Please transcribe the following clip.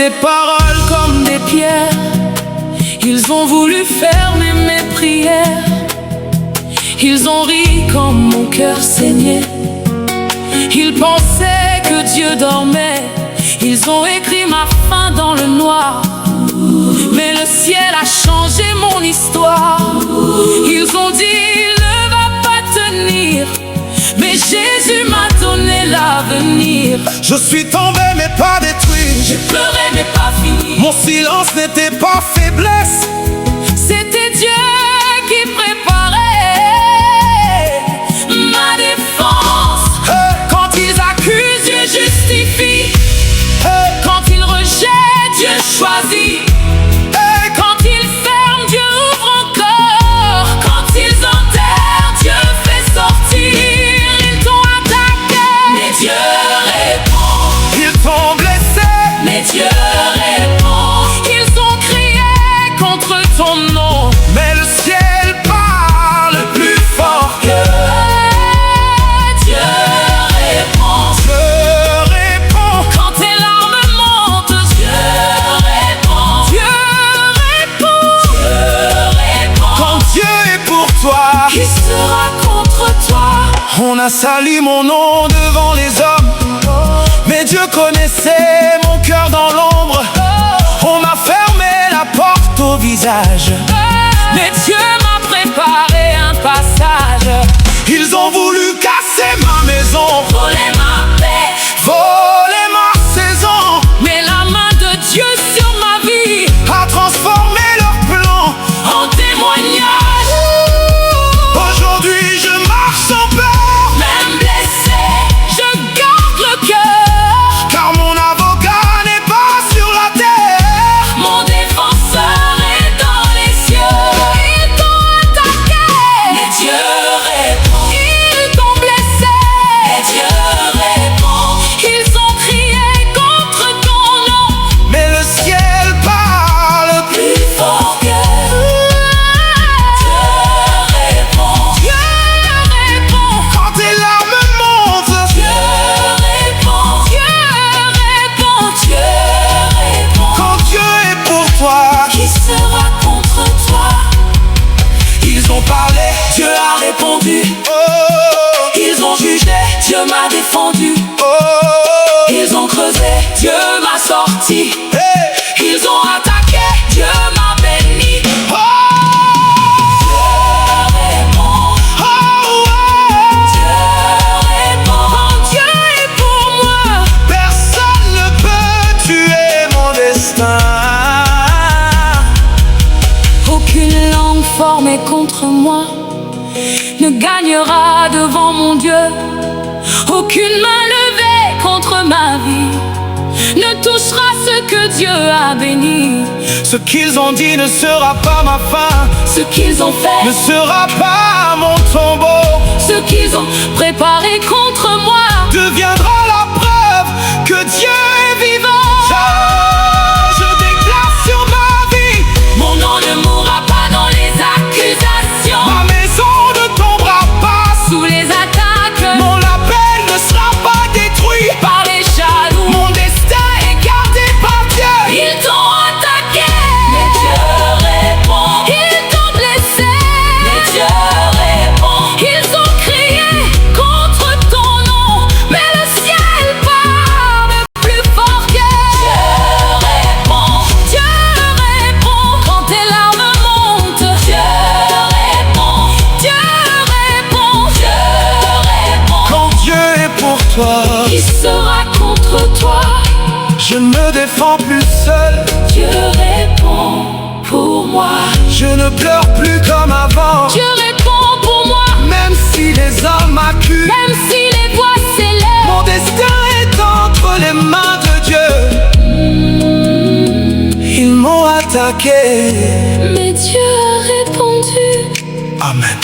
des paroles comme des pierres. Ils ont voulu fermer mes prières. Ils ont ri quand mon cœur saignait. Ils pensaient que Dieu dormait. Ils ont écrit ma fin dans le noir. Mais le ciel a changé mon histoire. Ils ont dit il ne va pas tenir, mais Jésus m'a donné l'avenir. Je suis tombé mais pas détruit. J'ai pleuré mais pas fini. Mon silence n'était pas faiblesse. C'était Dieu qui préparait ma défense. Quand ils accusent, Dieu justifie. Quand ils rejettent, Dieu choisit. Quand ils ferment, Dieu ouvre encore. Quand ils enterrent, Dieu fait sortir. Ils t'ont attaqué, mais Dieu répond. Ils t'ont blessé, mais Dieu répond. Ils ont crié contre ton nom, mais le ciel parle plus fort que Dieu répond. Dieu répond. Quand tes larmes montent, Dieu répond. Dieu répond. Dieu répond. Quand Dieu est pour toi, Qui sera contre toi? on a sali mon nom devant les hommes, mais Dieu connaissait mon cœur dans l'ombre. On m'a fermé la porte au visage, Mais Dieu m'a préparé un passage. ils ont voulu casser ma maison, Voler ma paix, voler ma saison, mais la main de Dieu sur ma vie à transformer leur plan. en témoignage. Aujourd'hui je marche sans peur, Même blessé, je garde le cœur. car mon avocat n'est pas sur la terre. Mon défenseur est dans les cieux. Ils t'ont attaqué, mais Dieu répond. Ils t'ont blessé, mais Dieu répond. Ils ont crié contre ton nom, Mais le ciel parle plus fort que Dieu répond. Dieu répond. quand tes larmes montent. Dieu répond. Dieu répond. Dieu répond. Quand Dieu est pour toi, Qui sera contre toi? ils ont parlé, Dieu a répondu. oh, Ils ont jugé, Dieu m'a défendu. oh, Ils ont creusé, Dieu m'a sorti. hey, Ils ont attaqué, Dieu m'a béni. oh, Dieu répond. oh, ouais. Dieu répond. Quand Dieu est pour moi, Personne ne peut tuer mon destin. aucune langue formée contre moi ne gagnera devant mon Dieu. Aucune main levée contre ma vie ne touchera ce que Dieu a béni. Ce qu'ils ont dit ne sera pas ma fin, Ce qu'ils ont fait, ne sera pas mon tombeau. ce qu'ils ont préparé contre moi Deviendra la preuve que Dieu est vivant. Je déclare sur ma vie, Mon nom ne mourra pas dans les accusations. ma maison ne tombera pas, Sous les attaques, mon label ne sera pas détruit. par les jaloux, Mon destin est gardé par Dieu. ils t'ont attaqué, mais Dieu répond. Ils t'ont blessé, mais Dieu répond. Ils ont crié contre ton nom, mais le ciel parle plus fort que Dieu répond. Dieu répond. Quand tes larmes montent, Dieu répond. Dieu répond. Dieu répond. Quand Dieu est pour toi, Qui sera contre toi? je ne me défends plus seul. Dieu répond pour moi. Je ne pleure plus comme avant, Dieu répond pour moi. même si les hommes m'accusent. Même si les voix s'élèvent, Mon destin est entre les mains de Dieu. Ils m'ont attaqué. mais Dieu a répondu. Amen.